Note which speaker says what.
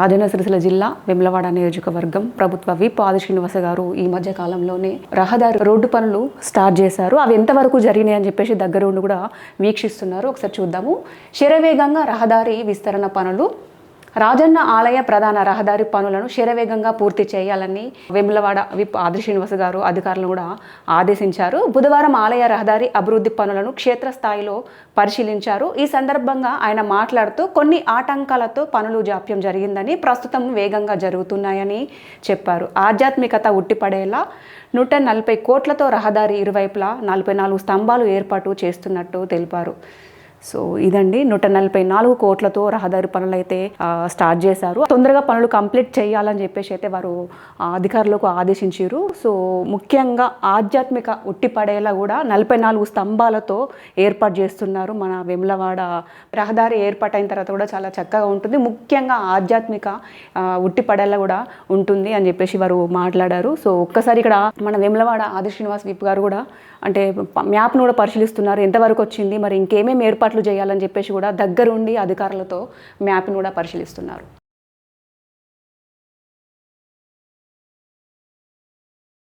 Speaker 1: రాజన్న సిరిసిల్ల జిల్లా వేములవాడ నియోజకవర్గం ప్రభుత్వ విప్ ఆది శ్రీనివాస గారు ఈ మధ్య కాలంలోనే రహదారి రోడ్డు పనులు స్టార్ట్ చేశారు. అవి ఎంతవరకు జరిగినాయి అని చెప్పేసి దగ్గర ఉండి కూడా వీక్షిస్తున్నారు. ఒకసారి చూద్దాము. శరవేగంగా రహదారి విస్తరణ పనులు, రాజన్న ఆలయ ప్రధాన రహదారి పనులను శరవేగంగా పూర్తి చేయాలని వేములవాడ విప్ ఆది శ్రీనివాస గారు అధికారులను కూడా ఆదేశించారు. బుధవారం ఆలయ రహదారి అభివృద్ధి పనులను క్షేత్రస్థాయిలో పరిశీలించారు. ఈ సందర్భంగా ఆయన మాట్లాడుతూ కొన్ని ఆటంకాలతో పనులు జాప్యం జరిగిందని, ప్రస్తుతం వేగంగా జరుగుతున్నాయని చెప్పారు. ఆధ్యాత్మికత ఉట్టిపడేలా 140 కోట్లతో రహదారి ఇరువైపులా 44 స్తంభాలు ఏర్పాటు చేస్తున్నట్టు తెలిపారు. సో ఇదండి, 144 కోట్లతో రహదారి పనులు అయితే స్టార్ట్ చేశారు. తొందరగా పనులు కంప్లీట్ చేయాలని చెప్పేసి అయితే వారు అధికారులకు ఆదేశించారు. సో ముఖ్యంగా ఆధ్యాత్మిక ఉట్టిపడేలా కూడా 44 స్తంభాలతో ఏర్పాటు చేస్తున్నారు. మన వేములవాడ రహదారి ఏర్పాటైన తర్వాత కూడా చాలా చక్కగా ఉంటుంది. ముఖ్యంగా ఆధ్యాత్మిక ఉట్టిపడేలా కూడా ఉంటుంది అని చెప్పేసి వారు మాట్లాడారు. సో ఒక్కసారి ఇక్కడ మన వేములవాడ ఆది శ్రీనివాస్ విప్ గారు కూడా అంటే మ్యాప్ను కూడా పరిశీలిస్తున్నారు. ఎంతవరకు వచ్చింది, మరి ఇంకేమేమి ఏర్పాట్లు చేయాలని చెప్పేసి కూడా దగ్గరుండి అధికారులతో మ్యాప్ను కూడా పరిశీలిస్తున్నారు.